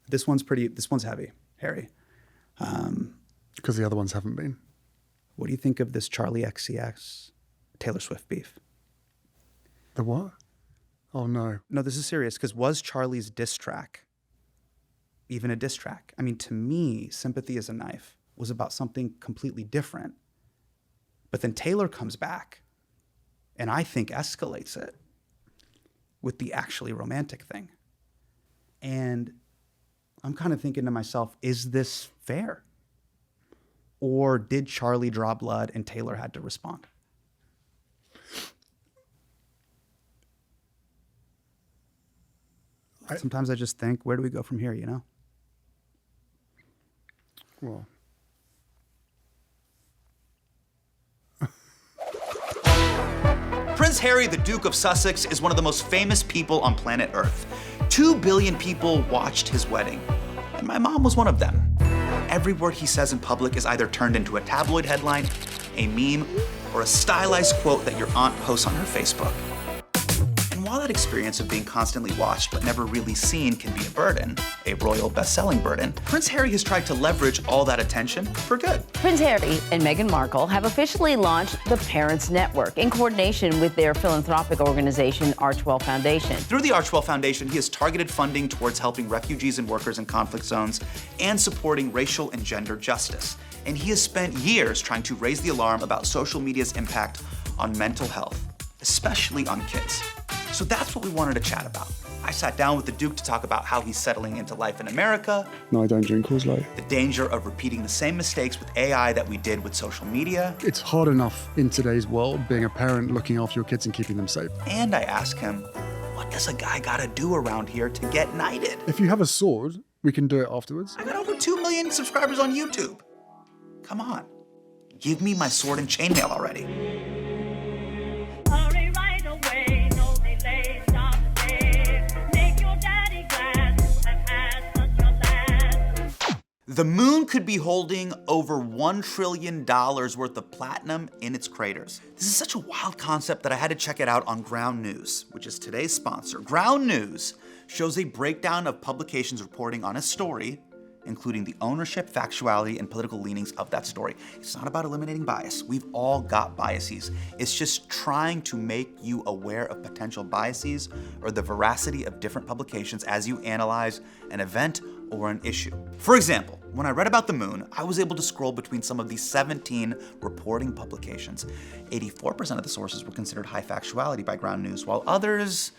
This one's heavy, Harry. Because the other ones haven't been. What do you think of this Charlie XCX Taylor Swift beef? The what? Oh, no. No, this is serious, because was Charlie's diss track even a diss track? I mean, to me, Sympathy is a Knife was about something completely different. But then Taylor comes back and I think escalates it with the actually romantic thing. And I'm kind of thinking to myself, is this fair? Or did Charlie draw blood and Taylor had to respond? Sometimes I just think, where do we go from here, you know? Well. Prince Harry, the Duke of Sussex, is one of the most famous people on planet Earth. 2 billion people watched his wedding, and my mom was one of them. Every word he says in public is either turned into a tabloid headline, a meme, or a stylized quote that your aunt posts on her Facebook. And while that experience of being constantly watched but never really seen can be a burden, a royal best-selling burden, Prince Harry has tried to leverage all that attention for good. Prince Harry and Meghan Markle have officially launched the Parents Network in coordination with their philanthropic organization, Archwell Foundation. Through the Archwell Foundation, he has targeted funding towards helping refugees and workers in conflict zones and supporting racial and gender justice. And he has spent years trying to raise the alarm about social media's impact on mental health, especially on kids. So that's what we wanted to chat about. I sat down with the Duke to talk about how he's settling into life in America. No, I don't drink Coors Light. The danger of repeating the same mistakes with AI that we did with social media. It's hard enough in today's world being a parent, looking after your kids and keeping them safe. And I asked him, what does a guy gotta do around here to get knighted? If you have a sword, we can do it afterwards. I got over 2 million subscribers on YouTube. Come on, give me my sword and chainmail already. The moon could be holding over $1 trillion worth of platinum in its craters. This is such a wild concept that I had to check it out on Ground News, which is today's sponsor. Ground News shows a breakdown of publications reporting on a story, including the ownership, factuality, and political leanings of that story. It's not about eliminating bias. We've all got biases. It's just trying to make you aware of potential biases or the veracity of different publications as you analyze an event or an issue. For example, when I read about the moon, I was able to scroll between some of these 17 reporting publications. 84% of the sources were considered high factuality by Ground News, while others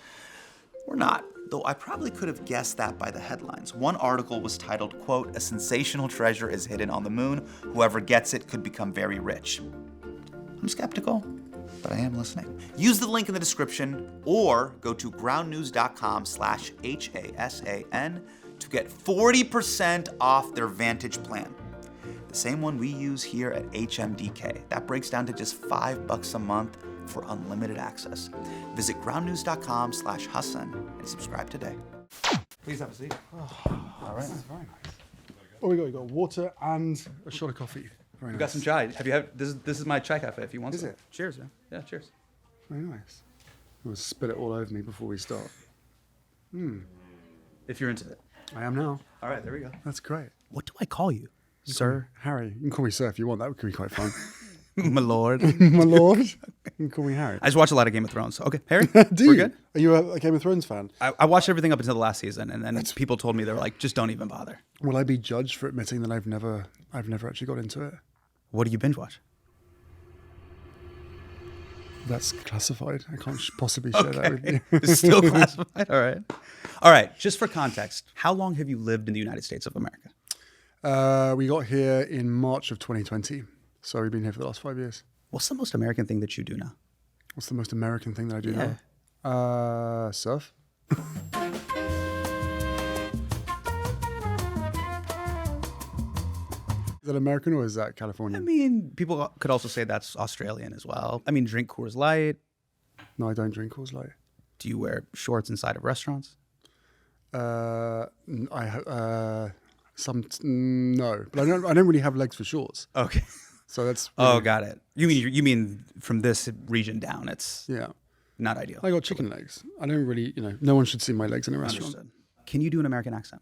were not. Though I probably could have guessed that by the headlines. One article was titled, quote, "A sensational treasure is hidden on the moon. Whoever gets it could become very rich." I'm skeptical, but I am listening. Use the link in the description or go to groundnews.com/HASAN to get 40% off their Vantage plan. The same one we use here at HMDK. That breaks down to just $5 a month for unlimited access. Visit groundnews.com/Hasan and subscribe today. Please have a seat. All right. That's very nice. Oh, we got water and a shot of coffee. Very We nice. got some chai. Have you had this is my chai cafe if you want Is some. it? Cheers, man. Yeah, cheers. Very nice. I'm going to spit it all over me before we start. If you're into it. I am now. All right, there we go. That's great. What do I call you? Sir? Harry. You can call me sir if you want. That could be quite fun. My lord. My lord. You can call me Harry. I just watch a lot of Game of Thrones. Okay, Harry? Do We're you? good? Are you a Game of Thrones fan? I watched everything up until the last season, and then people told me, they were like, just don't even bother. Will I be judged for admitting that I've never actually got into it? What do you binge watch? That's classified. I can't possibly share that with you. It's still classified? All right. All right, just for context, how long have you lived in the United States of America? We got here in March of 2020. So we've been here for the last 5 years. What's the most American thing that you do now? What's the most American thing that I do now? Surf. Is that American or is that Californian? I mean, people could also say that's Australian as well. I mean, drink Coors Light. No, I don't drink Coors Light. Do you wear shorts inside of restaurants? No, but I don't really have legs for shorts. Okay. So that's Oh, got it. You mean from this region down? It's yeah. not ideal. I got chicken legs. I don't really, no one should see my legs in a restaurant. Understood. Can you do an American accent?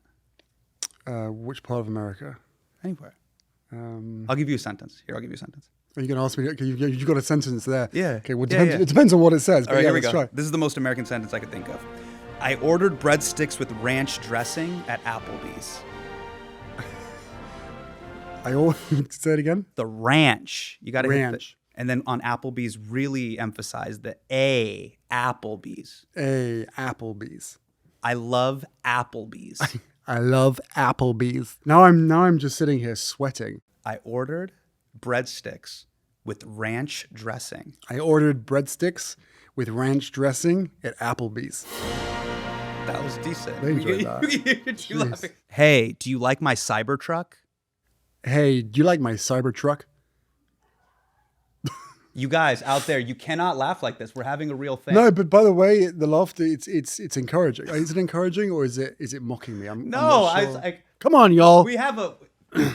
Which part of America? Anywhere. I'll give you a sentence. Here, I'll give you a sentence. Are you going to ask me? Okay, you've got a sentence there. Yeah. Okay, well, Yeah. it depends on what it says. All right, here we let's go. try. This is the most American sentence I could think of. I ordered breadsticks with ranch dressing at Applebee's. Say it again. The ranch. You got to hit Ranch. and then on Applebee's, really emphasize the A, Applebee's. Applebee's. I love Applebee's. I love Applebee's. Now I'm just sitting here sweating. I ordered breadsticks with ranch dressing. I ordered breadsticks with ranch dressing at Applebee's. That was decent. They enjoyed that. You laughing? Hey, do you like my Cybertruck? Hey, do you like my Cybertruck? You guys out there, you cannot laugh like this. We're having a real thing. No, but by the way, the laughter, it's encouraging. Is it encouraging or is it mocking me? I'm not sure. Come on, y'all. We have a.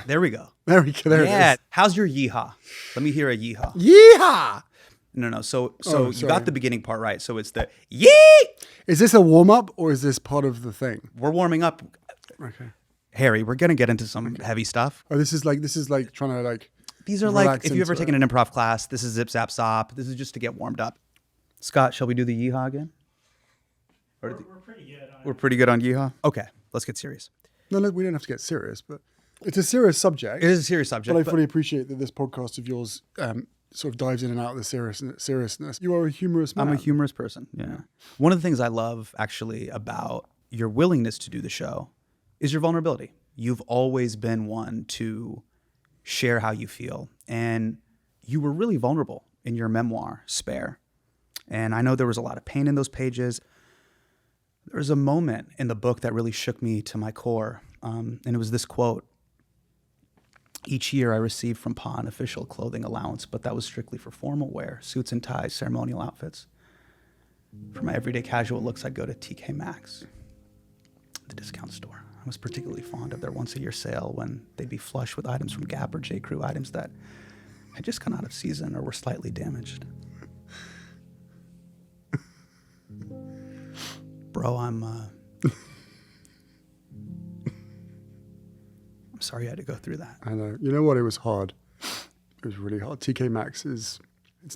There we go. There we go. There it is. How's your yeehaw? Let me hear a yeehaw. Yeehaw! No. So you sorry. got the beginning part right. So it's the yee. Is this a warm up or is this part of the thing? We're warming up. Okay. Harry, we're gonna get into some heavy stuff. Oh, this is like trying to like. These are like relax if you've ever into taken an improv class. This is zip zap sop. This is just to get warmed up. Scott, shall we do the yeehaw again? We're pretty good. We're pretty good on yeehaw. Okay, let's get serious. No, we don't have to get serious, but it's a serious subject. It is a serious subject. But I fully appreciate that this podcast of yours sort of dives in and out of the seriousness. You are a humorous man. I'm a humorous person. Yeah. One of the things I love actually about your willingness to do the show is your vulnerability. You've always been one to share how you feel. And you were really vulnerable in your memoir, Spare. And I know there was a lot of pain in those pages. There was a moment in the book that really shook me to my core. And it was this quote. Each year I receive from Pa an official clothing allowance, but that was strictly for formal wear, suits and ties, ceremonial outfits. For my everyday casual looks, I'd go to TK Maxx, the discount store. I was particularly fond of their once-a-year sale when they'd be flush with items from Gap or J. Crew, items that had just come out of season or were slightly damaged. Bro, I'm sorry you had to go through that. I know. You know what? It was hard. It was really hard. TK Maxx it's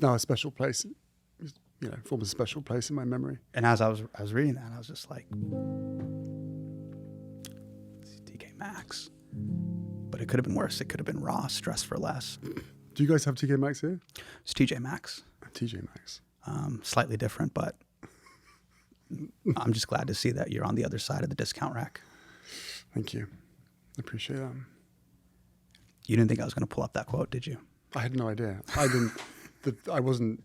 now a special place. Forms a special place in my memory. And as I was reading that, I was just like, TK Maxx. But it could have been worse. It could have been Ross, Dress for Less. Do you guys have TK Maxx here? It's TJ Maxx. TJ Maxx. Slightly different, but I'm just glad to see that you're on the other side of the discount rack. Thank you. I appreciate that. You didn't think I was going to pull up that quote, did you? I had no idea. I didn't. I wasn't.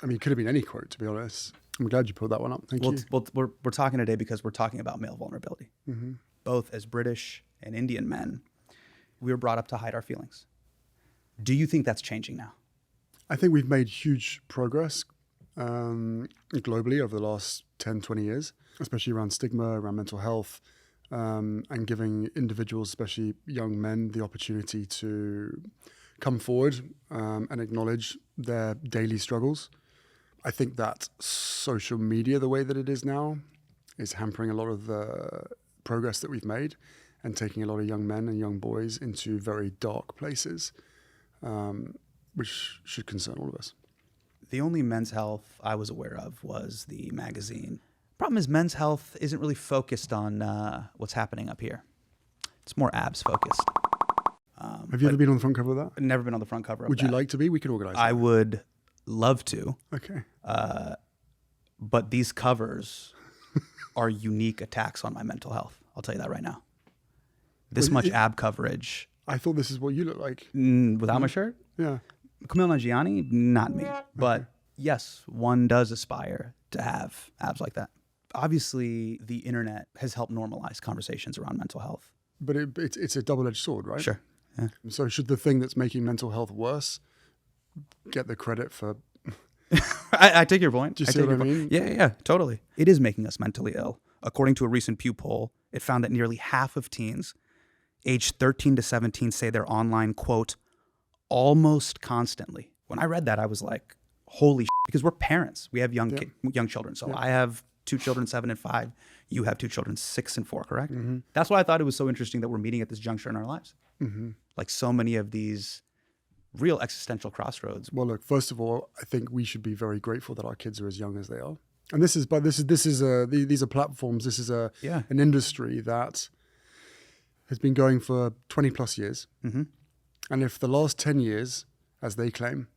I mean, it could have been any quote, to be honest. I'm glad you pulled that one up. Thank you. Well, we're talking today because we're talking about male vulnerability. Mm-hmm. Both as British and Indian men, we were brought up to hide our feelings. Do you think that's changing now? I think we've made huge progress globally over the last 10, 20 years, especially around stigma, around mental health, and giving individuals, especially young men, the opportunity to come forward and acknowledge their daily struggles. I think that social media, the way that it is now, is hampering a lot of the progress that we've made and taking a lot of young men and young boys into very dark places, which should concern all of us. The only Men's Health I was aware of was the magazine. Problem is, Men's Health isn't really focused on what's happening up here. It's more abs focused. Have you ever been on the front cover of that? I've never been on the front cover of Would that. you like to be? We could organize that. I would love to. Okay. But these covers are unique attacks on my mental health. I'll tell you that right now. This much ab coverage. I thought this is what you look like. Without my shirt? Yeah. Camille Nanjiani, not me. But yes, one does aspire to have abs like that. Obviously, the internet has helped normalize conversations around mental health. But it's a double-edged sword, right? Sure. Yeah. So should the thing that's making mental health worse get the credit for... I take your point. Do you see what I mean? Yeah, totally. It is making us mentally ill. According to a recent Pew poll, it found that nearly half of teens aged 13 to 17 say they're online, quote, almost constantly. When I read that, I was like, holy shit, because we're parents. We have young children. So I have 2 children, 7 and 5. You have 2 children, 6 and 4, correct? That's why I thought it was so interesting that we're meeting at this juncture in our lives. Like so many of these real existential crossroads. Well, look, first of all, I think we should be very grateful that our kids are as young as they are. And these are platforms. This is an industry that has been going for 20 plus years. And if the last 10 years, as they claim,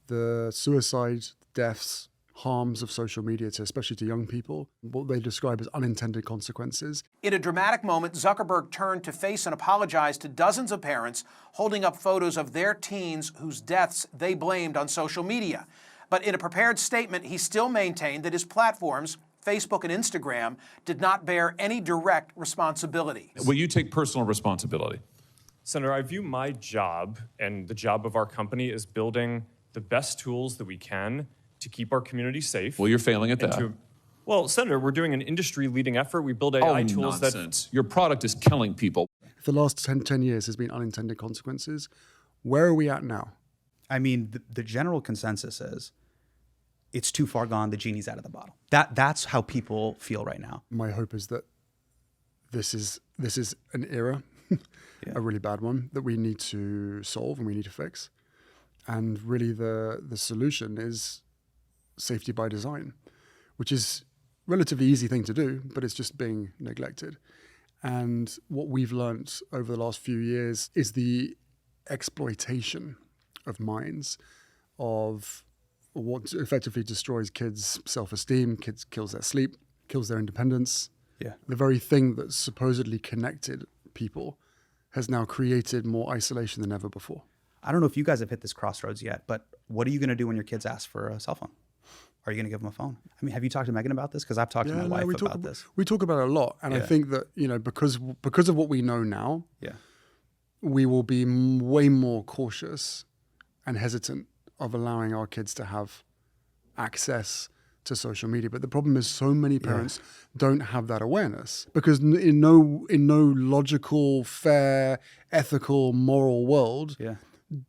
the suicide, deaths, harms of social media, especially to young people, what they describe as unintended consequences. In a dramatic moment, Zuckerberg turned to face and apologize to dozens of parents holding up photos of their teens whose deaths they blamed on social media. But in a prepared statement, he still maintained that his platforms, Facebook and Instagram, did not bear any direct responsibility. Will you take personal responsibility? Senator, I view my job and the job of our company as building the best tools that we can to keep our community safe. Well, you're failing at that. Well, Senator, we're doing an industry-leading effort. We build AI tools nonsense. Your product is killing people. If the last 10 years has been unintended consequences, where are we at now? I mean, the general consensus is it's too far gone. The genie's out of the bottle. That's how people feel right now. My hope is that this is an era, a really bad one, that we need to solve and we need to fix. And really the solution is safety by design, which is a relatively easy thing to do, but it's just being neglected. And what we've learned over the last few years is the exploitation of minds, of what effectively destroys kids' self-esteem, kills their sleep, kills their independence. Yeah. The very thing that supposedly connected people has now created more isolation than ever before. I don't know if you guys have hit this crossroads yet, but what are you going to do when your kids ask for a cell phone? Are you going to give them a phone? I mean, have you talked to Megan about this? Because I've talked to my wife about this. We talk about it a lot. And I think that, because of what we know now, we will be way more cautious and hesitant of allowing our kids to have access to social media. But the problem is so many parents don't have that awareness, because in no logical, fair, ethical, moral world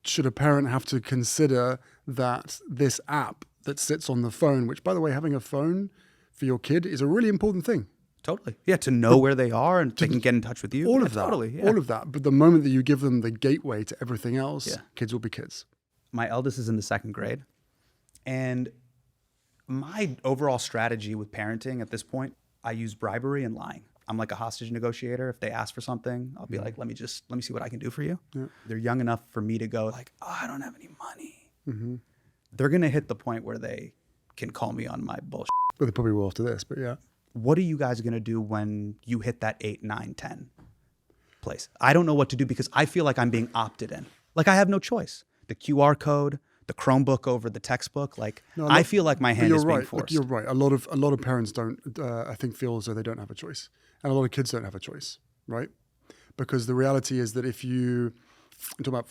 should a parent have to consider that this app that sits on the phone, which, by the way, having a phone for your kid is a really important thing. Totally. Yeah, to know where they are and they can get in touch with you. All of that. Totally, All of that. But the moment that you give them the gateway to everything else, kids will be kids. My eldest is in the 2nd grade. And my overall strategy with parenting at this point, I use bribery and lying. I'm like a hostage negotiator. If they ask for something, I'll be like, let me see what I can do for you. Yeah. They're young enough for me to go like, oh, I don't have any money. They're going to hit the point where they can call me on my bullshit. But they probably will after this, but yeah. What are you guys going to do when you hit that 8, 9, 10 place? I don't know what to do because I feel like I'm being opted in. Like I have no choice. The QR code, the Chromebook over the textbook. Like I feel like my hand is being forced. Look, you're right. A lot of parents don't, I think, feel as though they don't have a choice. And a lot of kids don't have a choice, right? Because the reality is that if you talk about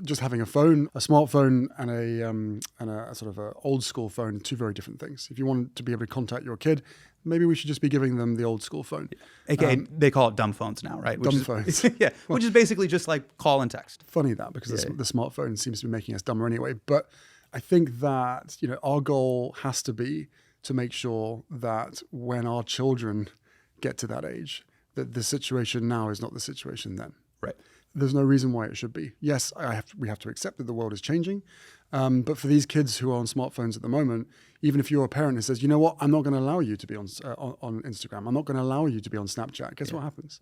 just having a phone, a smartphone and a sort of a old school phone, 2 very different things. If you want to be able to contact your kid, maybe we should just be giving them the old school phone. AKA, they call it dumb phones now, right? Phones. Yeah, which is basically just like call and text. Funny that, because the smartphone seems to be making us dumber anyway. But I think that, our goal has to be to make sure that when our children get to that age, that the situation now is not the situation then. Right. There's no reason why it should be. Yes, we have to accept that the world is changing. But for these kids who are on smartphones at the moment, even if you're a parent who says, you know what, I'm not going to allow you to be on Instagram. I'm not going to allow you to be on Snapchat. Guess what happens?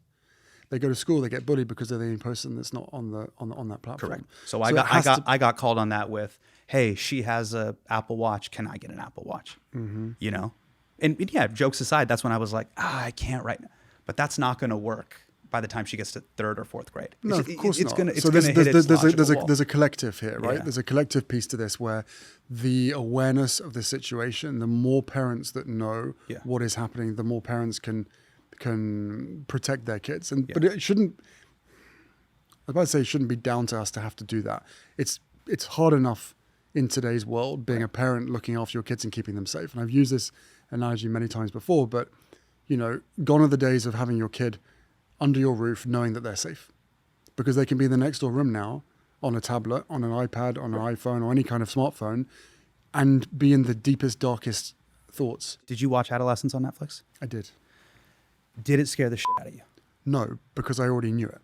They go to school, they get bullied because they're the only person that's not on that platform. Correct. So I got called on that with, hey, she has a Apple Watch. Can I get an Apple Watch? And yeah, jokes aside, that's when I was like, I can't right now. But that's not going to work by the time she gets to 3rd or 4th grade. No, of course not. There's a collective here, right? Yeah. There's a collective piece to this where the awareness of the situation, the more parents that know what is happening, the more parents can protect their kids. But it shouldn't, I was about to say, it shouldn't be down to us to have to do that. It's hard enough in today's world being a parent looking after your kids and keeping them safe. And I've used this analogy many times before, but gone are the days of having your kid under your roof knowing that they're safe, because they can be in the next door room now on a tablet, on an iPad, on an iPhone, or any kind of smartphone, and be in the deepest, darkest thoughts. Did you watch Adolescence on Netflix? I did. Did it scare the shit out of you? No, because I already knew it.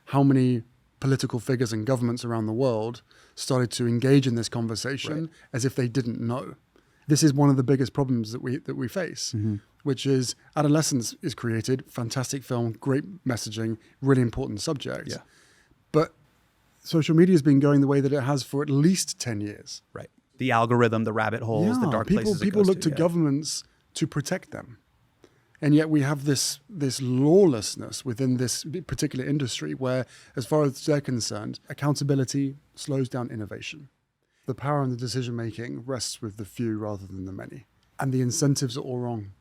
How many political figures and governments around the world started to engage in this conversation as if they didn't know? This is one of the biggest problems that we face, which is Adolescence is created, fantastic film, great messaging, really important subject. Yeah. But social media has been going the way that it has for at least 10 years. Right. The algorithm, the rabbit holes, the dark places. People look to governments to protect them. And yet we have this lawlessness within this particular industry where, as far as they're concerned, accountability slows down innovation. The power and the decision-making rests with the few rather than the many. And the incentives are all wrong.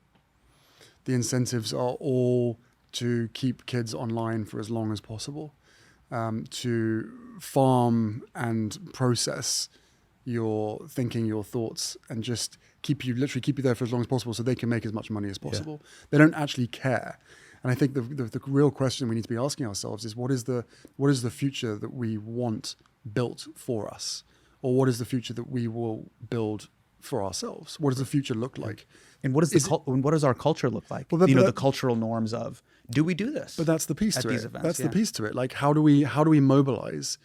The incentives are all to keep kids online for as long as possible, to farm and process your thinking, your thoughts, and just keep you there for as long as possible so they can make as much money as possible. Yeah. They don't actually care. And I think the real question we need to be asking ourselves is what is the future that we want built for us? Or what is the future that we will build for ourselves? What does the future look like? And what does our culture look like? Well, the cultural norms of, do we do this? But that's the piece to it. Events, that's the piece to it. Like, how do we mobilize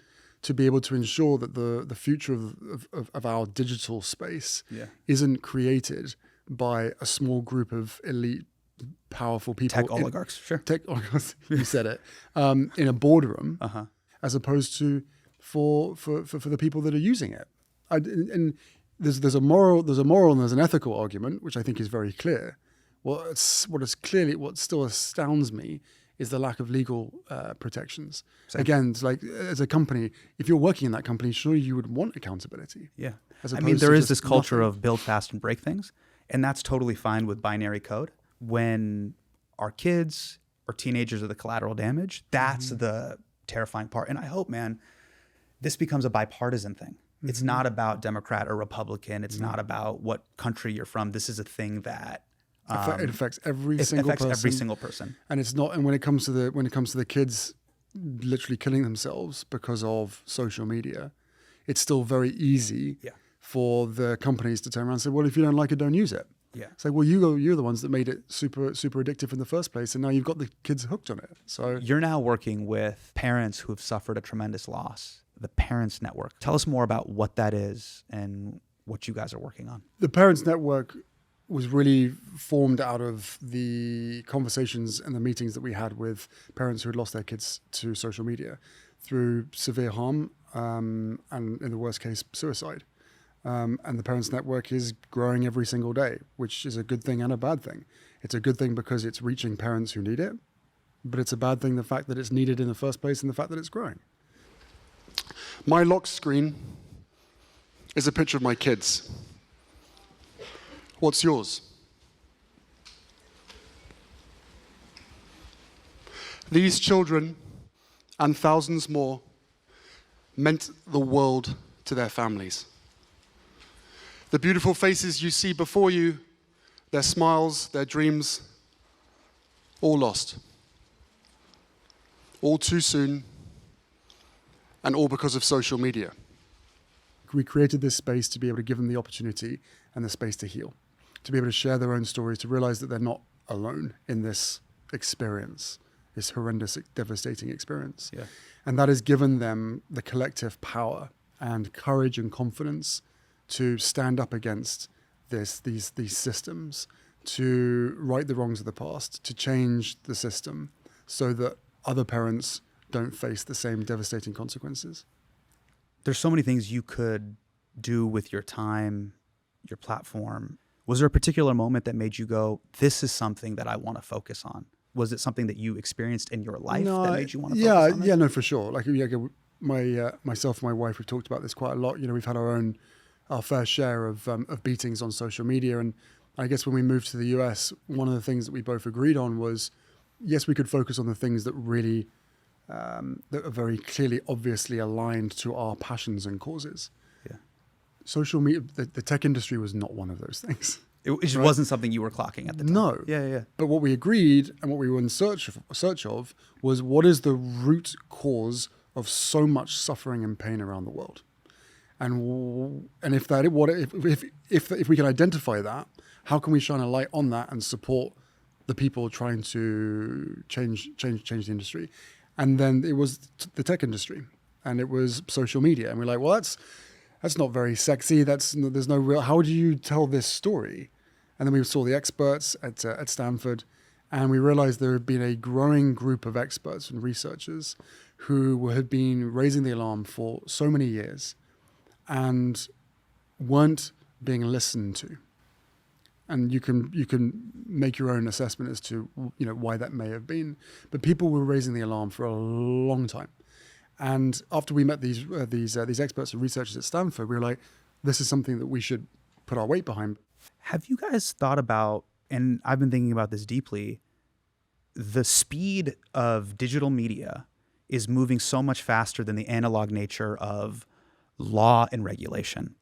to be able to ensure that the future of our digital space isn't created by a small group of elite, powerful people. Tech oligarchs, sure. Tech oligarchs, you said it, in a boardroom, as opposed to for the people that are using it. And there's a moral and there's an ethical argument, which I think is very clear. What still astounds me is the lack of legal protections. Same. Again, it's like as a company, if you're working in that company, surely you would want accountability. Yeah. I mean, there is this culture of build fast and break things, and that's totally fine with binary code. When our kids or teenagers are the collateral damage, that's the terrifying part. And I hope, man, this becomes a bipartisan thing. It's not about Democrat or Republican. It's not about what country you're from. This is a thing that it affects every single person. And it's not. And when it comes to the kids literally killing themselves because of social media, it's still very easy for the companies to turn around and say, "Well, if you don't like it, don't use it." Yeah. It's like, well, you're the ones that made it super addictive in the first place, and now you've got the kids hooked on it. So you're now working with parents who have suffered a tremendous loss. The Parents Network. Tell us more about what that is and what you guys are working on. The Parents Network was really formed out of the conversations and the meetings that we had with parents who had lost their kids to social media through severe harm and, in the worst case, suicide. And the Parents Network is growing every single day, which is a good thing and a bad thing. It's a good thing because it's reaching parents who need it, but it's a bad thing, the fact that it's needed in the first place and the fact that it's growing. My lock screen is a picture of my kids. What's yours? These children and thousands more meant the world to their families. The beautiful faces you see before you, their smiles, their dreams, all lost. All too soon, and all because of social media. We created this space to be able to give them the opportunity and the space to heal, to be able to share their own stories, to realize that they're not alone in this experience, this horrendous, devastating experience. Yeah. And that has given them the collective power and courage and confidence to stand up against these systems, to right the wrongs of the past, to change the system so that other parents don't face the same devastating consequences. There's so many things you could do with your time, your platform. Was there a particular moment that made you go, this is something that I want to focus on? Was it something that you experienced in your life that made you want to focus on this? Yeah, no, for sure. Like myself and my wife, we've talked about this quite a lot. You know, we've had our fair share of beatings on social media. And I guess when we moved to the US, one of the things that we both agreed on was, yes, we could focus on the things that really that are very clearly, obviously aligned to our passions and causes. Yeah. Social media, the tech industry was not one of those things. It just wasn't something you were clocking at the time. No. Yeah. But what we agreed and what we were in search of was what is the root cause of so much suffering and pain around the world, and if we can identify that, how can we shine a light on that and support the people trying to change the industry. And then it was the tech industry, and it was social media. And we're like, well, that's not very sexy. There's no real, how do you tell this story? And then we saw the experts at Stanford, and we realized there had been a growing group of experts and researchers who had been raising the alarm for so many years and weren't being listened to. And you can make your own assessment as to why that may have been, but people were raising the alarm for a long time. And after we met these experts and researchers at Stanford, we were like, this is something that we should put our weight behind. Have you guys thought about, and I've been thinking about this deeply, the speed of digital media is moving so much faster than the analog nature of law and regulation.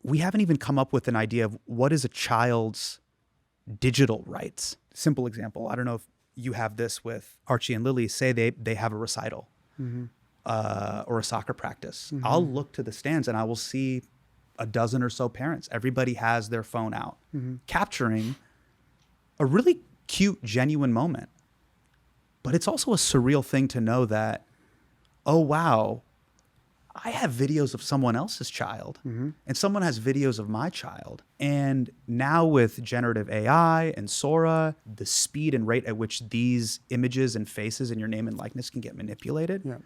We haven't even come up with an idea of what is a child's digital rights. Simple example. I don't know if you have this with Archie and Lily. Say they have a recital or a soccer practice. I'll look to the stands and I will see a dozen or so parents. Everybody has their phone out, capturing a really cute, genuine moment. But it's also a surreal thing to know that, oh, wow, I have videos of someone else's child and someone has videos of my child. And now with generative AI and Sora, the speed and rate at which these images and faces and your name and likeness can get manipulated. Yeah.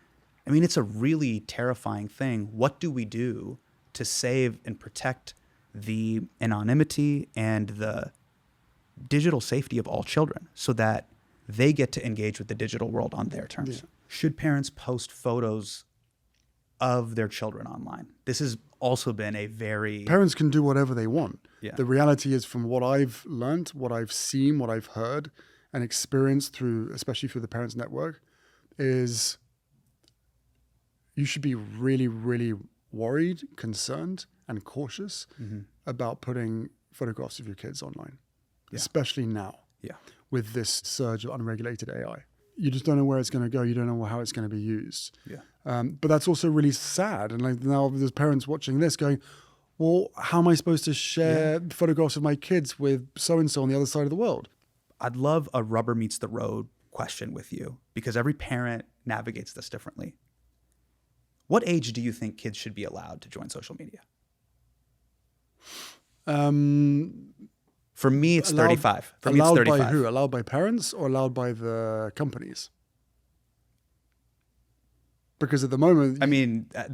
I mean, it's a really terrifying thing. What do we do to save and protect the anonymity and the digital safety of all children so that they get to engage with the digital world on their terms? Yeah. Should parents post photos of their children online? This has also been a very... Parents can do whatever they want. Yeah. The reality is, from what I've learned, what I've seen, what I've heard and experienced especially through the Parents Network, is you should be really, really worried, concerned, and cautious about putting photographs of your kids online, especially now with this surge of unregulated AI. You just don't know where it's going to go. You don't know how it's going to be used. Yeah. But that's also really sad. And like now there's parents watching this going, well, how am I supposed to share photographs of my kids with so-and-so on the other side of the world? I'd love a rubber meets the road question with you, because every parent navigates this differently. What age do you think kids should be allowed to join social media? For me, it's 35. For me, it's 35. Allowed by who? Allowed by parents or allowed by the companies? Because at the moment... I mean, at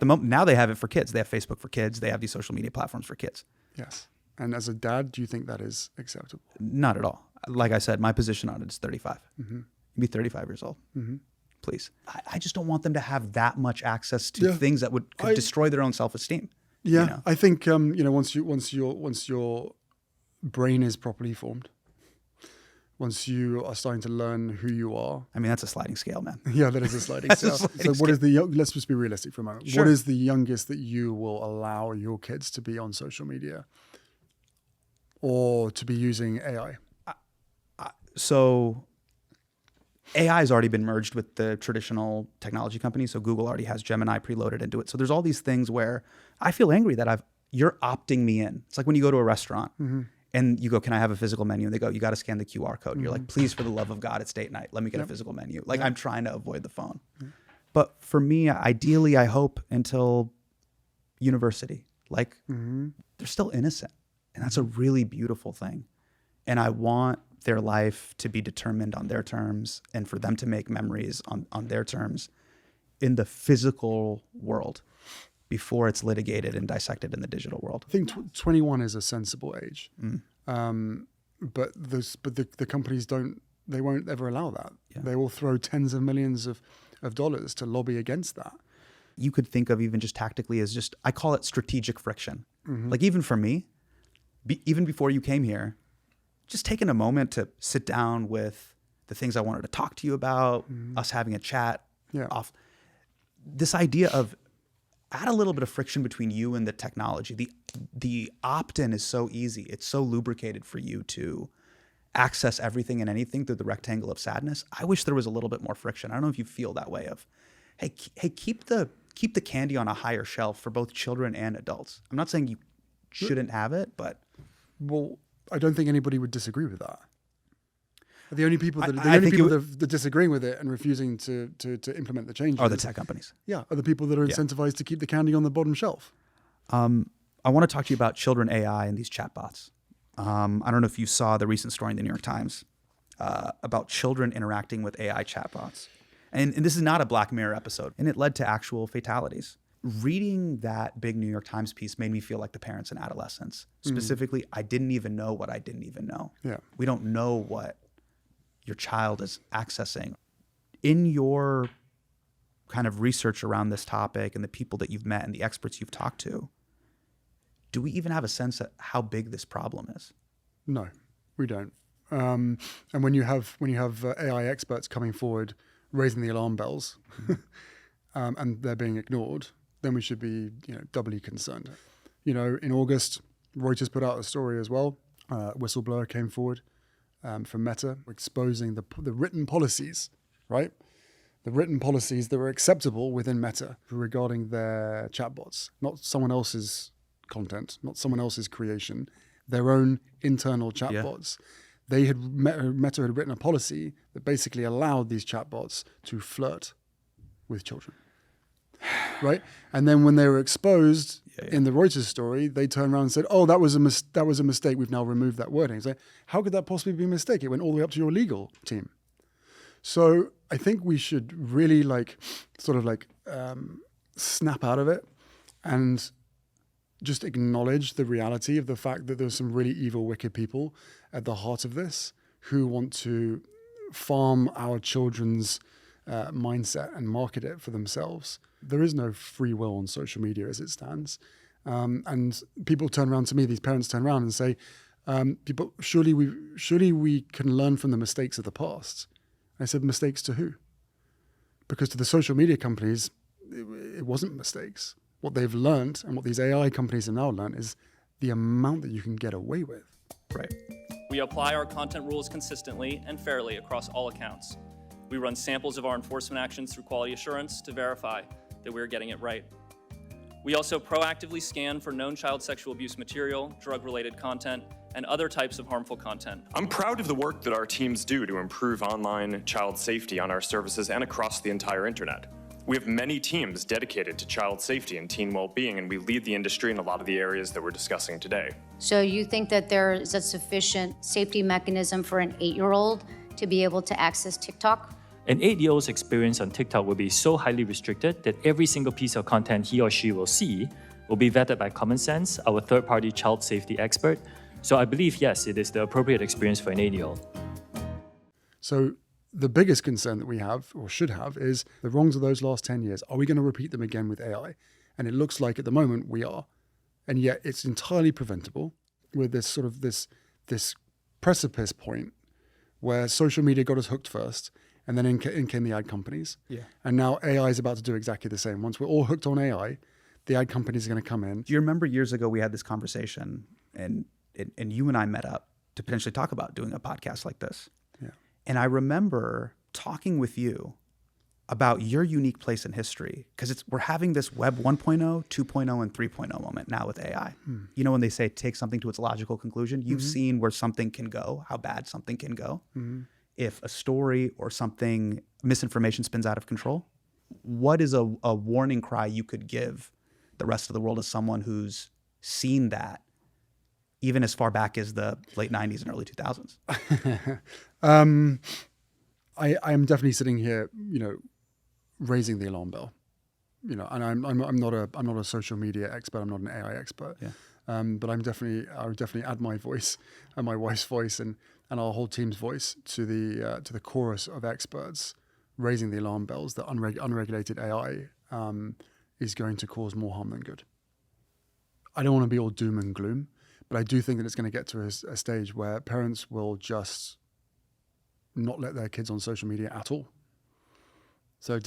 the moment, now they have it for kids. They have Facebook for kids. They have these social media platforms for kids. Yes. And as a dad, do you think that is acceptable? Not at all. Like I said, my position on it is 35. Be 35 years old. Please. I just don't want them to have that much access to things that could destroy their own self-esteem. Yeah, I think once your brain is properly formed, once you are starting to learn who you are. I mean, that's a sliding scale, man. Yeah, that is a sliding scale. So what is let's just be realistic for a moment. Sure. What is the youngest that you will allow your kids to be on social media or to be using AI? So AI has already been merged with the traditional technology companies. So Google already has Gemini preloaded into it. So there's all these things where I feel angry that you're opting me in. It's like when you go to a restaurant and you go, can I have a physical menu? And they go, you got to scan the QR code. And you're like, please, for the love of God, it's date night. Let me get a physical menu. Like I'm trying to avoid the phone. But for me, ideally, I hope until university, like they're still innocent. And that's a really beautiful thing. And I want their life to be determined on their terms and for them to make memories on their terms in the physical world before it's litigated and dissected in the digital world. I think 21 is a sensible age. But the companies they won't ever allow that. Yeah. They will throw tens of millions of dollars to lobby against that. You could think of even just tactically as I call it strategic friction. Like even for me, even before you came here, just taking a moment to sit down with the things I wanted to talk to you about, us having a chat off. This idea of add a little bit of friction between you and the technology. The opt-in is so easy. It's so lubricated for you to access everything and anything through the rectangle of sadness. I wish there was a little bit more friction. I don't know if you feel that way of, hey, keep the candy on a higher shelf for both children and adults. I'm not saying you shouldn't have it, but... Well, I don't think anybody would disagree with that. The only people that are disagreeing with it and refusing to implement the changes are the tech companies. Yeah, are the people that are incentivized to keep the candy on the bottom shelf. I want to talk to you about children AI and these chatbots. I don't know if you saw the recent story in the New York Times about children interacting with AI chatbots. And this is not a Black Mirror episode, and it led to actual fatalities. Reading that big New York Times piece made me feel like the parents in Adolescence. Specifically, I didn't even know what I didn't even know. Yeah. We don't know what your child is accessing. In your kind of research around this topic and the people that you've met and the experts you've talked to, do we even have a sense of how big this problem is? No, we don't. And when you have AI experts coming forward raising the alarm bells, and they're being ignored, then we should be doubly concerned. In August, Reuters put out a story as well. Whistleblower came forward from Meta, exposing the written policies, right? The written policies that were acceptable within Meta regarding their chatbots, not someone else's content, not someone else's creation, their own internal chatbots. They had Meta had written a policy that basically allowed these chatbots to flirt with children, right? And then when they were exposed in the Reuters story, they turned around and said, "Oh, that was a mistake. We've now removed that wording." So how could that possibly be a mistake? It went all the way up to your legal team. So I think we should really snap out of it and just acknowledge the reality of the fact that there's some really evil, wicked people at the heart of this who want to farm our children's mindset and market it for themselves. There is no free will on social media as it stands. And people turn around to me, these parents turn around and say, surely we can learn from the mistakes of the past. I said, mistakes to who? Because to the social media companies, it wasn't mistakes. What they've learned and what these AI companies have now learned is the amount that you can get away with. Right. We apply our content rules consistently and fairly across all accounts. We run samples of our enforcement actions through quality assurance to verify that we're getting it right. We also proactively scan for known child sexual abuse material, drug-related content, and other types of harmful content. I'm proud of the work that our teams do to improve online child safety on our services and across the entire internet. We have many teams dedicated to child safety and teen well-being, and we lead the industry in a lot of the areas that we're discussing today. So you think that there is a sufficient safety mechanism for an 8-year-old to be able to access TikTok? An 8-year-old's experience on TikTok will be so highly restricted that every single piece of content he or she will see will be vetted by Common Sense, our third-party child safety expert. So I believe, yes, it is the appropriate experience for an 8-year-old. So the biggest concern that we have, or should have, is the wrongs of those last 10 years. Are we going to repeat them again with AI? And it looks like at the moment we are. And yet it's entirely preventable with this sort of this precipice point where social media got us hooked first, and then in came the ad companies. Yeah. And now AI is about to do exactly the same. Once we're all hooked on AI, the ad companies are going to come in. Do you remember years ago we had this conversation and you and I met up to potentially talk about doing a podcast like this? Yeah. And I remember talking with you about your unique place in history, because we're having this Web 1.0, 2.0, and 3.0 moment now with AI. You know, when they say take something to its logical conclusion, you've seen where something can go, how bad something can go. If a story or something, misinformation spins out of control. What is a warning cry you could give the rest of the world as someone who's seen that, even as far back as the late 90s and early 2000s? I am definitely sitting here, raising the alarm bell, and I'm not a social media expert. I'm not an AI expert. Yeah. But I would definitely add my voice and my wife's voice and our whole team's voice to the chorus of experts raising the alarm bells that unregulated AI is going to cause more harm than good. I don't want to be all doom and gloom, but I do think that it's going to get to a stage where parents will just not let their kids on social media at all. So it's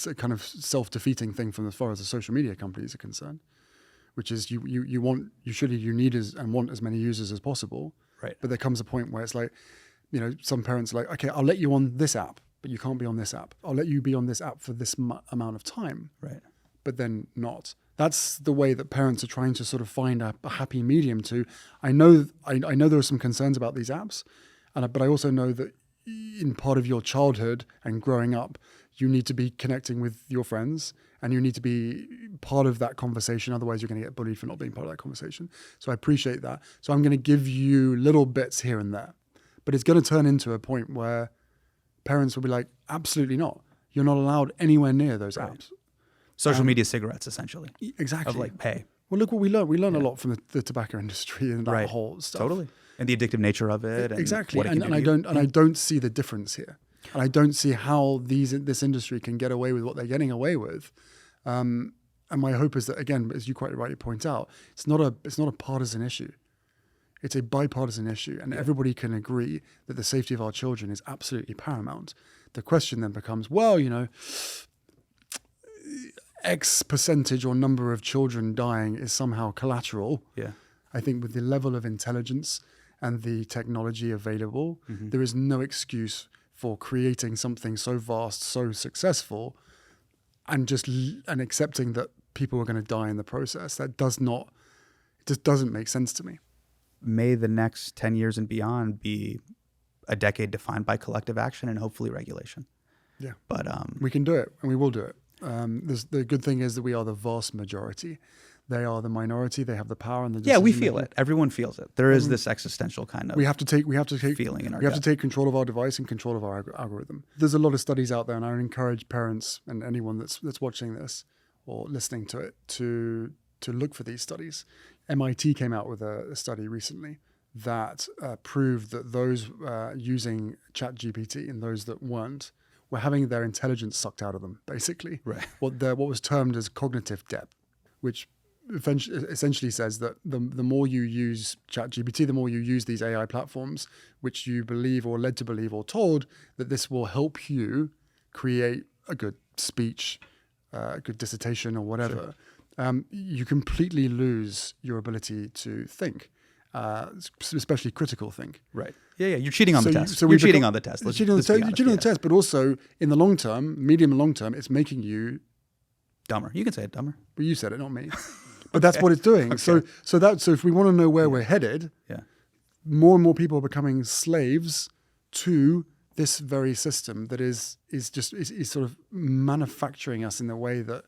a kind of self-defeating thing from as far as the social media companies are concerned, which is you need and want as many users as possible. Right. But there comes a point where it's like, some parents are like, okay, I'll let you on this app, but you can't be on this app. I'll let you be on this app for this amount of time. Right. But then not. That's the way that parents are trying to sort of find a happy medium to. I know there are some concerns about these apps, but I also know that in part of your childhood and growing up, you need to be connecting with your friends and you need to be part of that conversation. Otherwise, you're going to get bullied for not being part of that conversation. So I appreciate that. So I'm going to give you little bits here and there. But it's going to turn into a point where parents will be like, absolutely not. You're not allowed anywhere near those apps. Social media cigarettes, essentially. Exactly. Of like pay. Well, look what we learned. We learned a lot from the tobacco industry and that whole stuff. Totally. And the addictive nature of it. And exactly. What it can And do I don't see the difference here. And I don't see how this industry can get away with what they're getting away with. And my hope is that, again, as you quite rightly point out, it's not a partisan issue. It's a bipartisan issue, and everybody can agree that the safety of our children is absolutely paramount. The question then becomes, well, X percentage or number of children dying is somehow collateral. Yeah. I think with the level of intelligence and the technology available, there is no excuse for creating something so vast, so successful, and accepting that people are going to die in the process. It just doesn't make sense to me. May the next 10 years and beyond be a decade defined by collective action and hopefully regulation. Yeah. But we can do it, and we will do it. The good thing is that we are the vast majority. They are the minority. They have the power and the decision. Yeah, we feel it. Everyone feels it. There is this existential kind of we have to take feeling in our we have gut. to take control of our device and control of our algorithm. There's a lot of studies out there, and I would encourage parents and anyone that's watching this or listening to it to look for these studies. MIT came out with a study recently that proved that those using ChatGPT and those that weren't were having their intelligence sucked out of them, basically. Right. What was termed as cognitive depth, which essentially says that the more you use ChatGPT, the more you use these AI platforms, which you believe or led to believe or told that this will help you create a good speech, a good dissertation or whatever, you completely lose your ability to think, especially critical think. Right. Yeah. You're cheating on the test. So you're cheating on the test. You're cheating on the test, but also in the long term, medium and long term, it's making you dumber. You can say it dumber. But you said it, not me. But that's what it's doing. Okay. So if we want to know where we're headed, more and more people are becoming slaves to this very system that is sort of manufacturing us in the way that.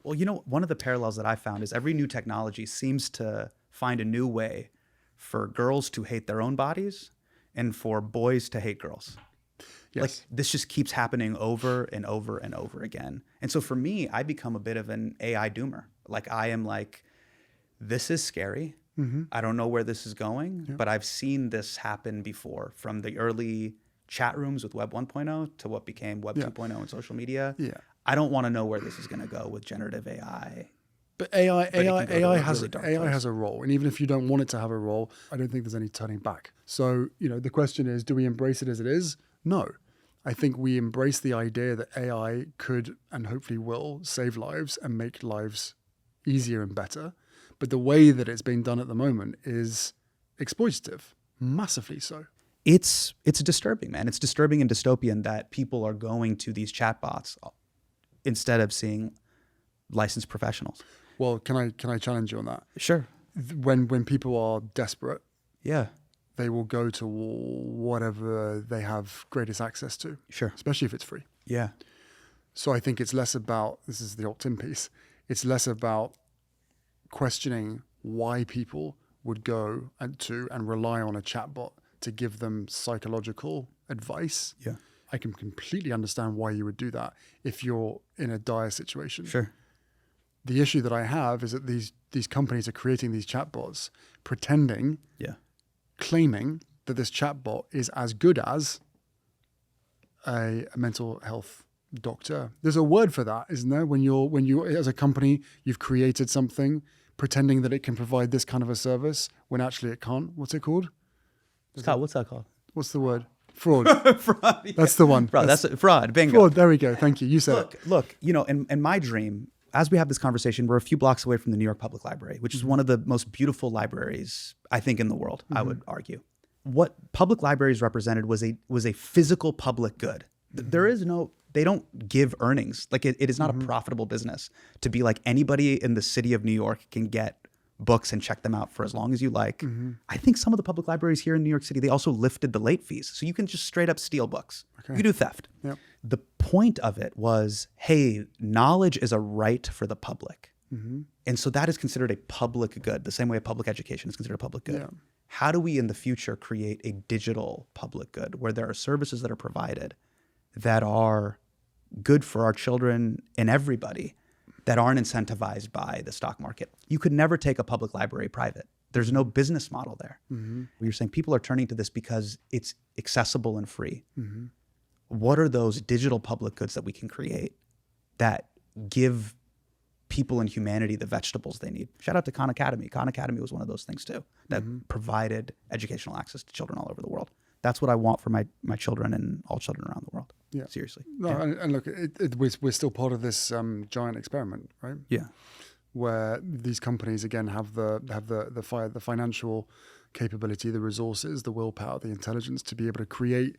Well, one of the parallels that I found is every new technology seems to find a new way for girls to hate their own bodies and for boys to hate girls. Yes. Like this just keeps happening over and over and over again. And so for me, I become a bit of an AI doomer. Like I am like, this is scary. Mm-hmm. I don't know where this is going, but I've seen this happen before, from the early chat rooms with Web 1.0 to what became Web 2.0 and social media. Yeah. I don't want to know where this is going to go with generative AI. But AI has a role, and even if you don't want it to have a role, I don't think there's any turning back. So, the question is, do we embrace it as it is? No. I think we embrace the idea that AI could and hopefully will save lives and make lives easier and better. But the way that it's being done at the moment is exploitative, massively so. It's disturbing, man. It's disturbing and dystopian that people are going to these chatbots instead of seeing licensed professionals. Well, can I challenge you on that? Sure. When people are desperate, they will go to whatever they have greatest access to. Sure. Especially if it's free. Yeah. So I think it's less about, this is the opt-in piece, it's less about questioning why people would go and rely on a chatbot to give them psychological advice. Yeah. I can completely understand why you would do that if you're in a dire situation. Sure. The issue that I have is that these companies are creating these chatbots, pretending, claiming that this chatbot is as good as a mental health doctor. There's a word for that, isn't there? When you as a company, you've created something pretending that it can provide this kind of a service when actually it can't. What's it called? What's that called? What's the word? Fraud. Fraud. Yeah. That's the one. Fraud. That's fraud. Bingo. Fraud. There we go. Thank you. You said it. Look. In my dream, as we have this conversation, we're a few blocks away from the New York Public Library, which is one of the most beautiful libraries, I think, in the world. I would argue. What public libraries represented was a physical public good. There is no. They don't give earnings. Like it is not a profitable business to be like anybody in the city of New York can get books and check them out for as long as you like. I think some of the public libraries here in New York City, they also lifted the late fees. So you can just straight up steal books. You can do theft. Yep. The point of it was, hey, knowledge is a right for the public. And so that is considered a public good, the same way public education is considered a public good. Yeah. How do we in the future create a digital public good where there are services that are provided that are good for our children and everybody, that aren't incentivized by the stock market? You could never take a public library private. There's no business model there. You're saying people are turning to this because it's accessible and free. What are those digital public goods that we can create that give people in humanity the vegetables they need? Shout out to Khan Academy. Khan Academy was one of those things too, that provided educational access to children all over the world. That's what I want for my children and all children around the world. Yeah. Seriously. No, and look, we're still part of this giant experiment, right? Yeah. Where these companies again have the financial capability, the resources, the willpower, the intelligence to be able to create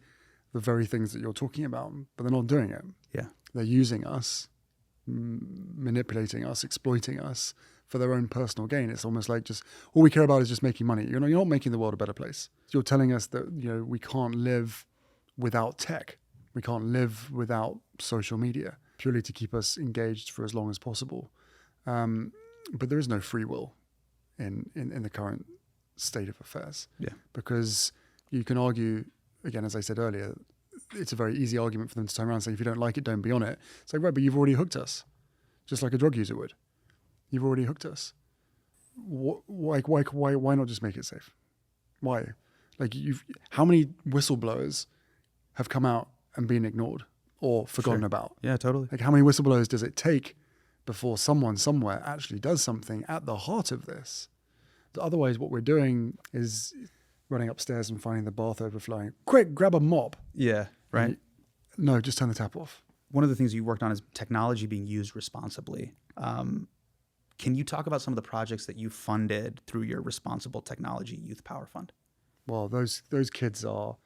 the very things that you're talking about, but they're not doing it. Yeah. They're using us, manipulating us, exploiting us for their own personal gain. It's almost like just all we care about is just making money. You're not making the world a better place. You're telling us that we can't live without tech. We can't live without social media purely to keep us engaged for as long as possible. But there is no free will in the current state of affairs. Yeah. Because you can argue, again, as I said earlier, it's a very easy argument for them to turn around and say, if you don't like it, don't be on it. It's like, right, but you've already hooked us, just like a drug user would. You've already hooked us. Why not just make it safe? Why? Like, how many whistleblowers have come out and been ignored or forgotten about? Yeah, totally. Like, how many whistleblowers does it take before someone somewhere actually does something at the heart of this? Otherwise, what we're doing is running upstairs and finding the bath overflowing. Quick, grab a mop. Yeah, right. No, just turn the tap off. One of the things you worked on is technology being used responsibly. Can you talk about some of the projects that you funded through your Responsible Technology Youth Power Fund? Well, those kids are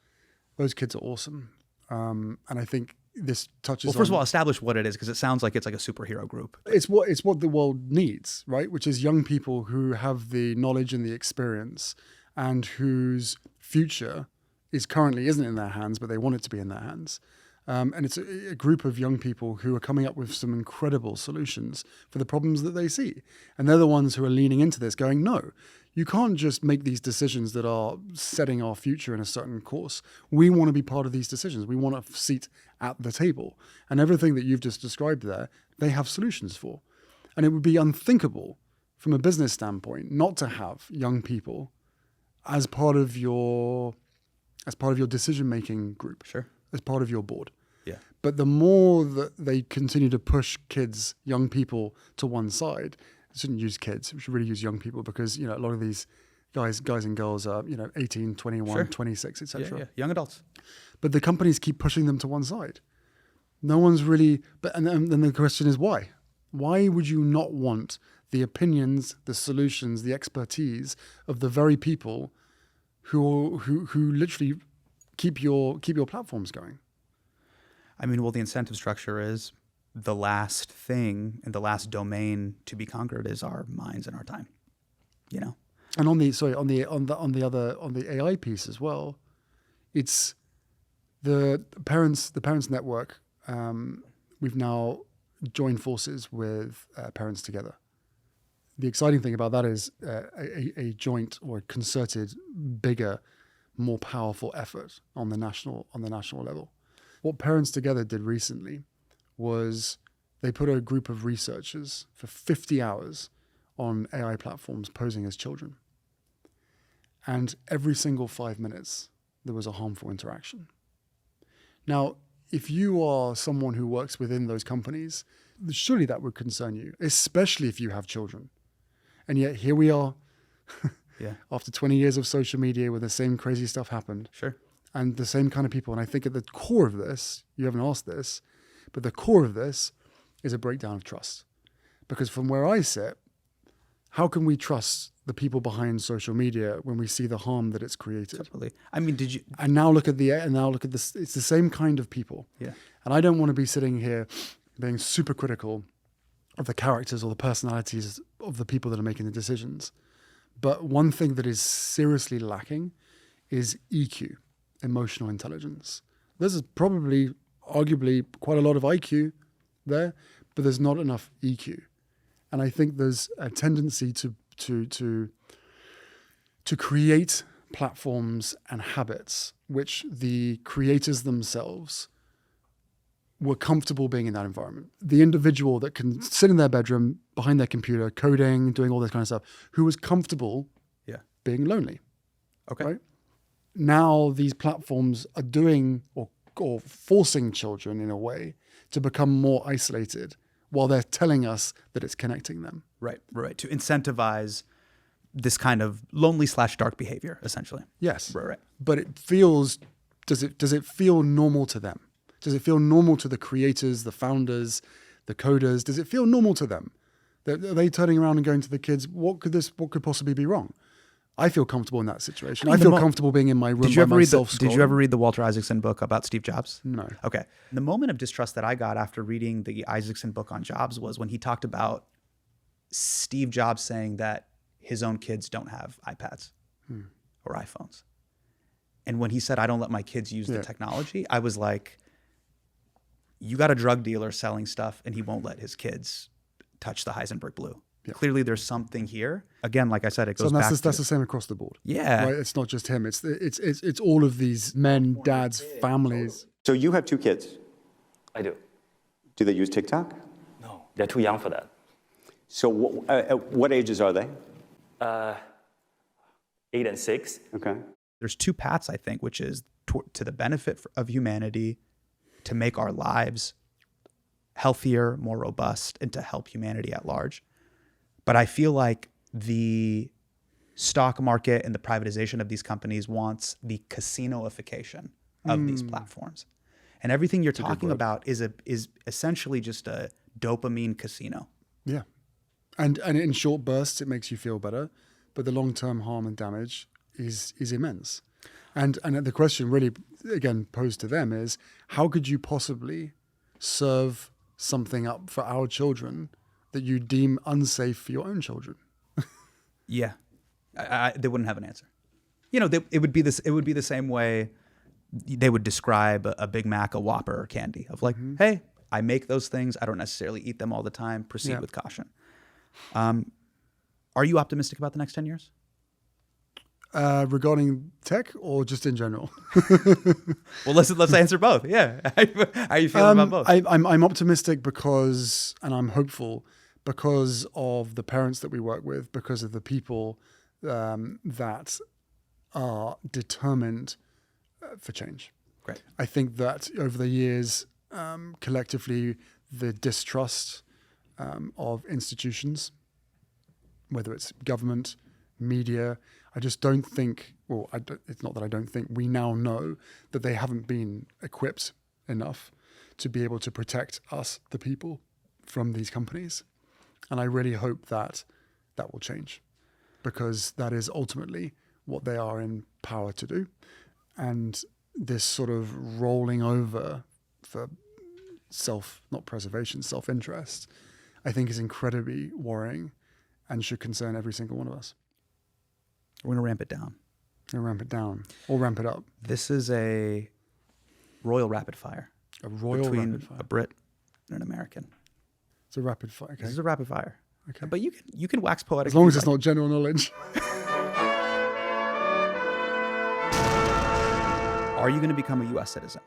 awesome, and I think this touches. Well, first of all, establish what it is, because it sounds like it's like a superhero group. It's what the world needs, right? Which is young people who have the knowledge and the experience, and whose future isn't in their hands, but they want it to be in their hands. And it's a group of young people who are coming up with some incredible solutions for the problems that they see. And they're the ones who are leaning into this, going, no, you can't just make these decisions that are setting our future in a certain course. We want to be part of these decisions. We want a seat at the table. And everything that you've just described there, they have solutions for. And it would be unthinkable from a business standpoint not to have young people as part of your decision-making group. Sure. As part of your board. Yeah. But the more that they continue to push young people to one side, I shouldn't use kids, we should really use young people, because a lot of these guys and girls are 18, 21, Sure. 26, etc. Yeah, young adults. But the companies keep pushing them to one side. No one's really, and then the question is why? Why would you not want the opinions, the solutions, the expertise of the very people who literally keep your platforms going? I mean, well, the incentive structure is the last thing and the last domain to be conquered is our minds and our time. And on the AI piece as well, it's the parents network. We've now joined forces with Parents Together. The exciting thing about that is a joint or a concerted, bigger, more powerful effort on the national level. What Parents Together did recently was they put a group of researchers for 50 hours on AI platforms posing as children. And every single 5 minutes, there was a harmful interaction. Now, if you are someone who works within those companies, surely that would concern you, especially if you have children. And yet here we are, after 20 years of social media where the same crazy stuff happened. Sure. And the same kind of people. And I think at the core of this, you haven't asked this, but the core of this is a breakdown of trust. Because from where I sit, how can we trust the people behind social media when we see the harm that it's created? Totally. I mean, And now look at this. It's the same kind of people. Yeah. And I don't want to be sitting here being super critical the characters or the personalities of the people that are making the decisions. But one thing that is seriously lacking is EQ, emotional intelligence. There's probably, arguably, quite a lot of IQ there, but there's not enough EQ. And I think there's a tendency to create platforms and habits which the creators themselves were comfortable being in that environment. The individual that can sit in their bedroom behind their computer, coding, doing all this kind of stuff, who was comfortable being lonely. Okay. Right? Now these platforms are doing or forcing children in a way to become more isolated while they're telling us that it's connecting them. Right. To incentivize this kind of lonely/dark behavior, essentially. Yes. Right. But it feels, does it feel normal to them? Does it feel normal to the creators, the founders, the coders? Does it feel normal to them? Are they turning around and going to the kids, what could possibly be wrong? I feel comfortable in that situation. I feel comfortable being in my room by myself. Did you ever read the Walter Isaacson book about Steve Jobs? No. Okay. The moment of distrust that I got after reading the Isaacson book on Jobs was when he talked about Steve Jobs saying that his own kids don't have iPads or iPhones. And when he said, I don't let my kids use the technology, I was like, you got a drug dealer selling stuff and he won't let his kids touch the Heisenberg Blue. Yeah. Clearly there's something here. Again, like I said, it goes back to... That's the same across the board. Yeah. Right? It's not just him. It's all of these men, dads, families. So you have 2 kids. I do. Do they use TikTok? No, they're too young for that. So at what ages are they? 8 and 6. Okay. There's 2 paths, I think, which is to the benefit of humanity, to make our lives healthier, more robust, and to help humanity at large. But I feel like the stock market and the privatization of these companies wants the casinoification of these platforms. And everything you're talking about is essentially just a dopamine casino. Yeah. And in short bursts, it makes you feel better, but the long-term harm and damage is immense. And the question really, again, posed to them is, how could you possibly serve something up for our children that you deem unsafe for your own children? Yeah, they wouldn't have an answer. You know, it would be the same way they would describe a Big Mac, a Whopper, or candy of like, hey, I make those things. I don't necessarily eat them all the time. Proceed with caution. Are you optimistic about the next 10 years? Regarding tech or just in general? Well, let's answer both. Yeah, how are you feeling about both? I'm optimistic because, and I'm hopeful because of the parents that we work with, because of the people that are determined for change. Great. I think that over the years, collectively, the distrust of institutions, whether it's government, media, I just don't think, well, it's not that I don't think, we now know that they haven't been equipped enough to be able to protect us, the people, from these companies. And I really hope that that will change, because that is ultimately what they are in power to do. And this sort of rolling over for self-interest, I think is incredibly worrying and should concern every single one of us. We're going to ramp it down. Ramp it down or ramp it up. This is a royal rapid fire. A royal between rapid fire. A Brit and an American. It's a rapid fire. Okay. This is a rapid fire. Okay. But you can wax poetic. As long as it's not general knowledge. Are you going to become a U.S. citizen?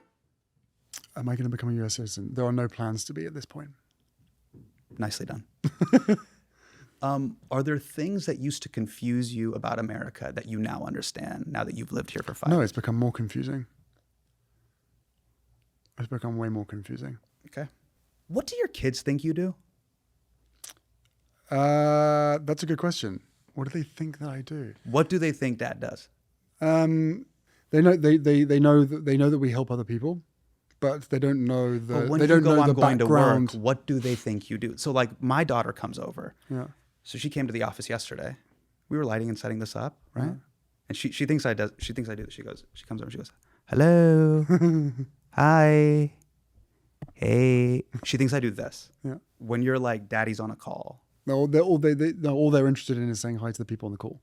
Am I going to become a U.S. citizen? There are no plans to be at this point. Nicely done. Are there things that used to confuse you about America that you now understand, now that you've lived here for 5 years? No, it's become more confusing. It's become way more confusing. Okay. What do your kids think you do? That's a good question. What do they think that I do? What do they think Dad does? They know that we help other people, but they don't know the when they you don't go know on the going background. to work, what do they think you do? So like my daughter comes over. Yeah. So she came to the office yesterday. We were lighting and setting this up, right? Yeah. And she thinks I do this. She comes over and she goes, "Hello. Hi. Hey, she thinks I do this. Yeah. When you're like, daddy's on a call. No, all they're interested in is saying hi to the people on the call.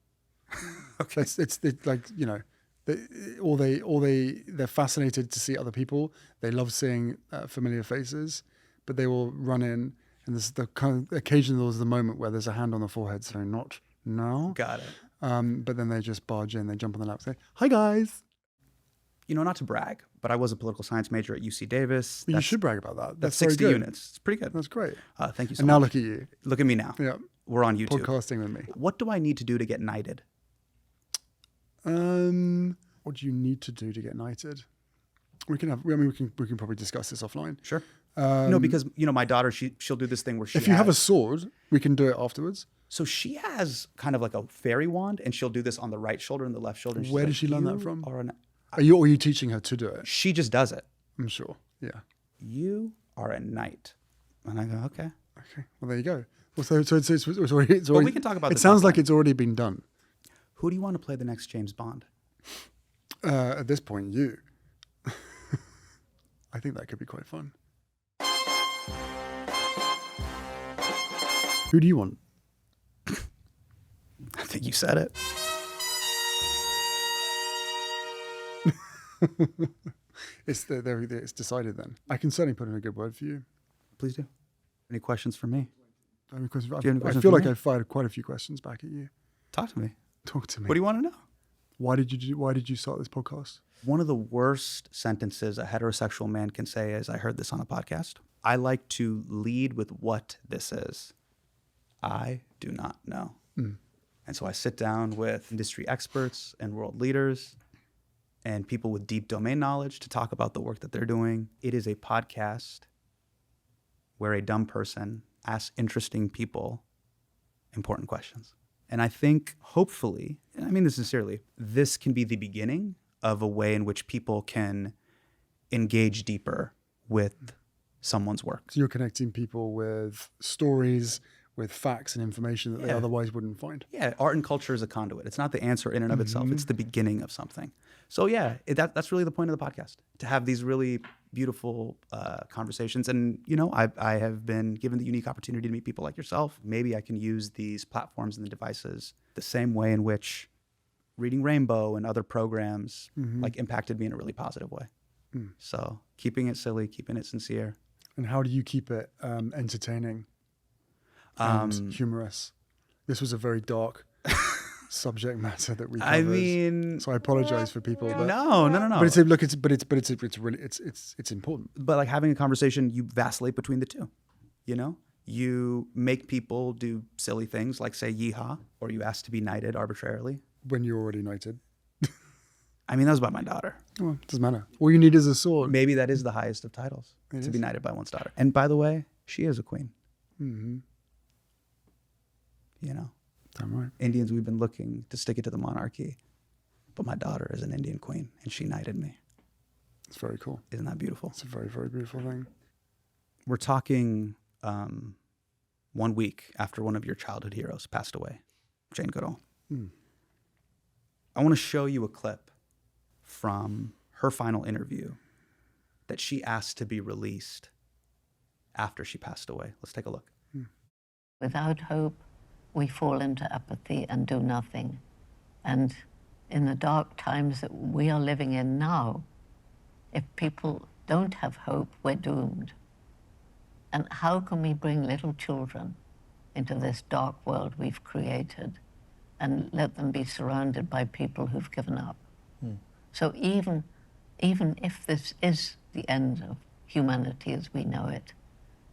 Okay. It's like, you know, they're fascinated to see other people. They love seeing familiar faces, but they will run in, and there's the kind of, occasionally there's the moment where there's a hand on the forehead saying, not now. Got it. But then they just barge in, they jump on the lap and say, hi guys. You know, not to brag, but I was a political science major at UC Davis. You should brag about that. That's very 60 good. units. It's pretty good. That's great. Thank you so and much. now look at you. Look at me now. Yeah. We're on YouTube. Podcasting with me. What do I need to do to get knighted? What do you need to do to get knighted? We can probably discuss this offline. Sure. No, because, you know, my daughter, she'll do this thing where if you have a sword, we can do it afterwards. So she has kind of like a fairy wand, and she'll do this on the right shoulder and the left shoulder. Where does she learn that from? Are you teaching her to do it? She just does it. I'm sure. Yeah. You are a knight. And I go, okay. Okay. Well, there you go. Well, so it's already. But we can talk about it. this Sounds offline. like it's already been done. Who do you want to play the next James Bond? At this point, you. I think that could be quite fun. Who do you want? I think you said it. It's decided then. I can certainly put in a good word for you. Please do. Any questions for me? I feel for like me? I fired quite a few questions back at you. Talk to me. Talk to me. What do you want to know? Why did you start this podcast? One of the worst sentences a heterosexual man can say is, I heard this on a podcast. I like to lead with what this is. I do not know. And so I sit down with industry experts and world leaders and people with deep domain knowledge to talk about the work that they're doing. It is a podcast where a dumb person asks interesting people important questions. And I think, hopefully, and I mean this sincerely, this can be the beginning of a way in which people can engage deeper with someone's work. So you're connecting people with stories, with facts and information that they otherwise wouldn't find. Yeah, art and culture is a conduit. It's not the answer in and of itself. It's the beginning of something. So yeah, that's really the point of the podcast, to have these really beautiful conversations. And, you know, I have been given the unique opportunity to meet people like yourself. Maybe I can use these platforms and the devices the same way in which Reading Rainbow and other programs like impacted me in a really positive way. So keeping it silly, keeping it sincere. And how do you keep it entertaining and humorous? This was a very dark subject matter that we covered. I mean, so I apologize for people. But, no. But it's important. But like having a conversation, you vacillate between the two. You know, you make people do silly things like say yeehaw, or you ask to be knighted arbitrarily. When you're already knighted. I mean, that was about my daughter. Well, it doesn't matter. All you need is a sword. Maybe that is the highest of titles, to be knighted by one's daughter. And by the way, she is a queen. You know, damn right. Indians, we've been looking to stick it to the monarchy, but my daughter is an Indian queen, and she knighted me. It's very cool. Isn't that beautiful? It's a very, very beautiful thing. We're talking 1 week after one of your childhood heroes passed away, Jane Goodall. I want to show you a clip from her final interview that she asked to be released after she passed away. Let's take a look. Without hope, we fall into apathy and do nothing. And in the dark times that we are living in now, if people don't have hope, we're doomed. And how can we bring little children into this dark world we've created and let them be surrounded by people who've given up? So even if this is the end of humanity as we know it,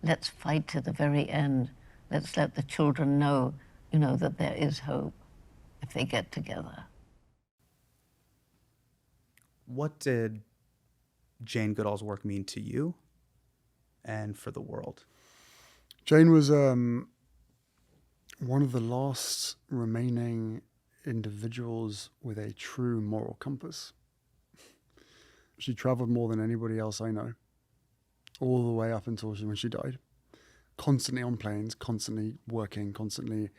let's fight to the very end. Let's let the children know, you know, that there is hope if they get together. What did Jane Goodall's work mean to you and for the world? Jane was one of the last remaining individuals with a true moral compass. She traveled more than anybody else I know, all the way up until when she died. Constantly on planes, constantly working, constantly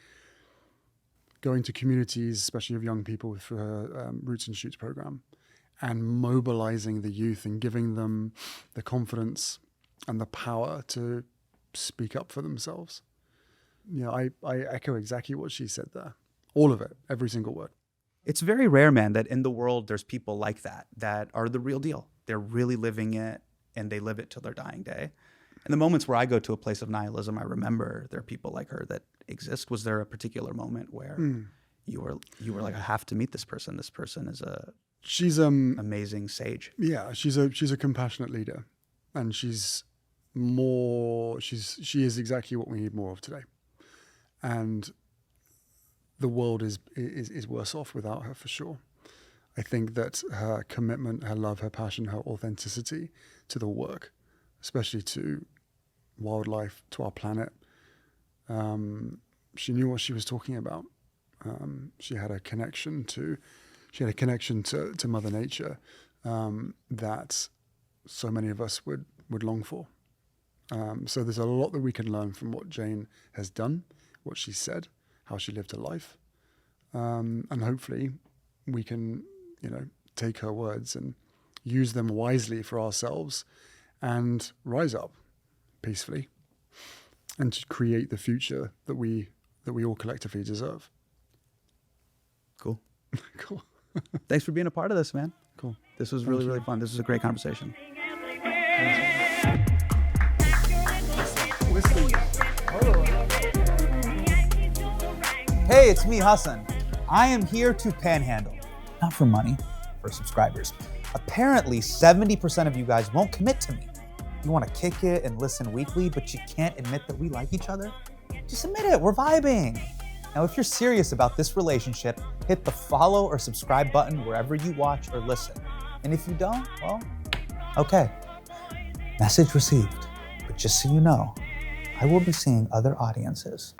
going to communities, especially of young people through her Roots and Shoots program, and mobilizing the youth and giving them the confidence and the power to speak up for themselves. I echo exactly what she said there. All of it, every single word. It's very rare, man, that in the world there's people like that are the real deal. They're really living it, and they live it till their dying day. And the moments where I go to a place of nihilism, I remember there are people like her that exist. Was there a particular moment where you were like, I have to meet this person. This person is she's amazing sage. Yeah, she's a compassionate leader, and she is exactly what we need more of today. And the world is worse off without her, for sure. I think that her commitment, her love, her passion, her authenticity to the work, especially to wildlife, to our planet, she knew what she was talking about. She had a connection to Mother Nature that so many of us would long for. So there's a lot that we can learn from what Jane has done, what she said, how she lived her life, and hopefully we can, take her words and use them wisely for ourselves and rise up peacefully and to create the future that we all collectively deserve. Cool. Cool. Thanks for being a part of this, man. Cool. This was really, really fun. This was a great conversation. Hey, it's me, Hasan. I am here to panhandle. Not for money, for subscribers. Apparently, 70% of you guys won't commit to me. You want to kick it and listen weekly, but you can't admit that we like each other? Just admit it, we're vibing. Now, if you're serious about this relationship, hit the follow or subscribe button wherever you watch or listen. And if you don't, well, okay. Message received. But just so you know, I will be seeing other audiences.